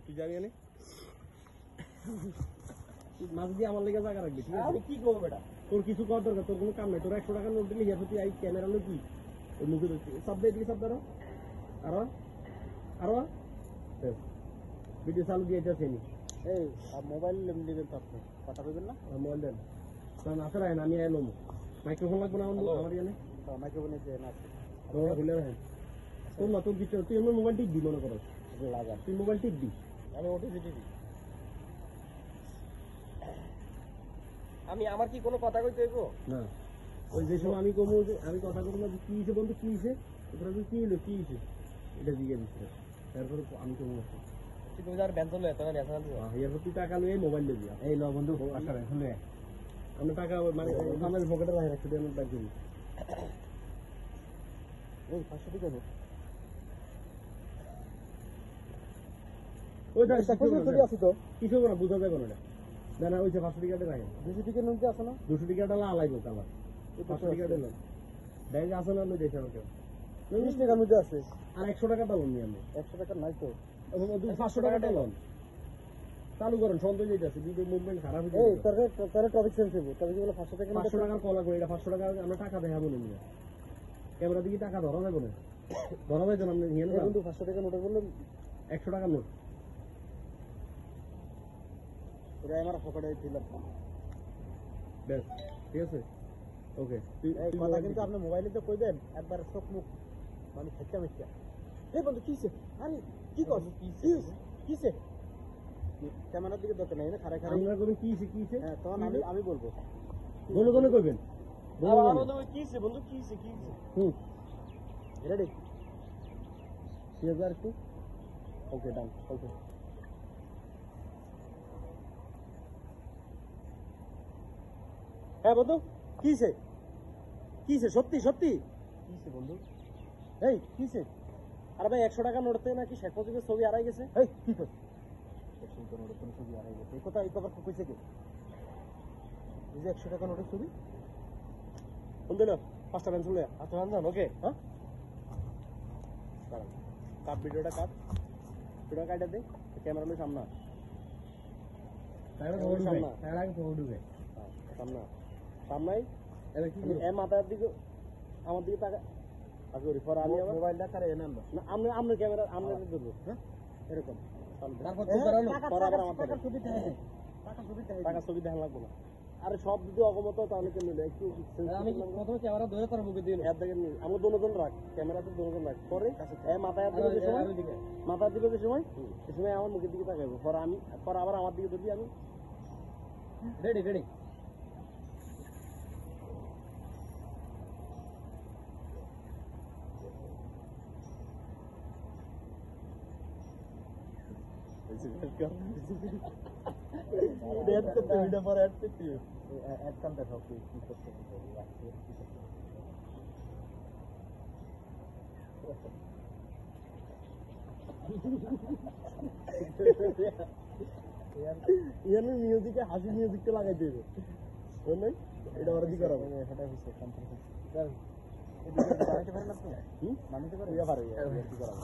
তুই যাবি না মাছ দিয়ে আমার লেগে জায়গা রাখবি ঠিক আছে? আমি কি করবো বেটা? তোর কিছু করার দরকার, তোর কোনো কাম নাই। তোর 100 টাকা নোট দিলি হিয়ার তুই এই ক্যামেরা লো কি ওই মুখে ধরছি সব দিয়ে দিবি, সব ধরো আরো আরো ভিডিও চালু দিয়ে যাচ্ছে নি। এই মোবাইল নেবেন তো আপনি, কথা বলবেন না? মোবাইল দেন কারণ আসলে আমি এলো মাইক্রোফোন লাগবে না আমার জানে মাইক্রোফোন আছে না রোলা খুলে রাখেন। তোর না তোর কিছু তুই আমার মোবাইল টিপ দি মনে করো লাগা, তুই মোবাইল টিপ দি, আমি ওটিপি দিবি। আমি আমার কি কোনো কথা কইতে হইব না? ওই যে সময় আমি কমু আমি কথা কইব না কি হইছে বন্ধু, কি হইছে তোরা কি হলো কি হইছে এটা জিজ্ঞেস দিছে। তারপর আমি কমু তুই তো যার বেঞ্চ লয় তোরা বেঞ্চ আনতে এর তুই টাকা লই মোবাইল লই এই ল বন্ধু আচ্ছা শুনে আমি টাকা মানে আমার পকেটে রাখি রাখছি আমি ব্যাগ দিই। ওই 500 টাকা দে ওই দাও কত করে আছে তো কিছু না বুঝা যাবে না না না ওই যে 500 টাকা রাখেন 200 টাকা নোট আছে না 200 টাকাটা লাগাইবো কালা 500 টাকা দিলাম ব্যাগ আছে না লই দেখে আমাকে 20 টাকার মধ্যে আছে আর 100 টাকা দাও নি আমি 100 টাকা নাই তো 500 টাকা দাও চালু করেন সন্দেহ যেতেছে ভিডিও মুভমেন্ট খারাপ হয়ে এই তোর টপিক সেন্স হবে তবে কি বলে 500 টাকা 500 টাকা কলা করে এটা 500 টাকা আমরা টাকা দেখাবো না নিয়ে ক্যামেরা দিকে টাকা ধরা যাবে না ধরা যাবে না। আপনি হিয়ান কিন্তু 500 টাকা নোট বললেন 100 টাকা নোট ওরা আমার পকেটে দিলাম বেশ ঠিক আছে ওকে। এই কথা কিন্তু আপনি মোবাইলে তো কই দেন একবার চোখ মুখ মানে খেচ্চা মেচ্চা। এই বন্ধু কিছে আরে কি করছিস কিছে ক্যামেরার দিকে দরকার নাই না খারাপ খারাপ আমরা কই কিছে হ্যাঁ তখন আমি বলবো বলো কোনে কইবেন বলো কিছে বন্ধু কিছে রেডি 3000 কি ওকে ডান ওকে। হ্যাঁ বন্ধু কিছে কিছে সত্যি সত্যি কিছে বন্ধু এই কিছে আরে ভাই 100 টাকা নোট থেকে নাকি শেখ মুজিবের ছবি হারাই গেছে। এই কি কর 100 টাকা নোটের কোন ছবি হারাই গেছে এই কথা এই খবর কইছে কে? এই যে 100 টাকা নোটের ছবি বন্ধু না 5টা পেন্সিল লয়া আচ্ছা জান ওকে হ্যাঁ দাঁড়ান কাট ভিডিওটা কাটা দে ক্যামেরা লো সামনে তাহলে রোড সামনে তাহলে আগে রোড হবে সামনে সামনে এর কি এ মাথার দিকে আমার দিকে টাকা আসলে পরে আমি আবার মোবাইলটা কারে এনে আনবো না আমরা ক্যামেরা আমরা ধরবো হ্যাঁ এরকম তারপর তো করানো পরে আবার আমার টাকা ছবি দেখাই টাকা ছবি দেখা লাগবে না। আরে সব যদি অগমত তাহলে কেন নিলে একটু আমি প্রথমে ক্যামেরা ধরে তার মুখে দিই এর দিকে আমরা দুজন রাখ ক্যামেরাতে দুজন রাখ পরে এ মাথায় দিকে সময় মাথার দিকে সময় এই সময় আমার মুখের দিকে তাকাবো পরে আমি পরে আবার আমার দিকে ধরবি আমি রেডি রেডি ऐड करते वीडियो पर ऐड करते हैं ऐड कम देखो कि करते यार म्यूजिक है हासी म्यूजिक के लगाई देबे तो नहीं এটা ওরা দি করাবো এটা হইছে কমপ্লিট চল এই ভিডিও বানাইতে পারেন আপনি বানাইতে পারেন ইয়া পারে কি করাবো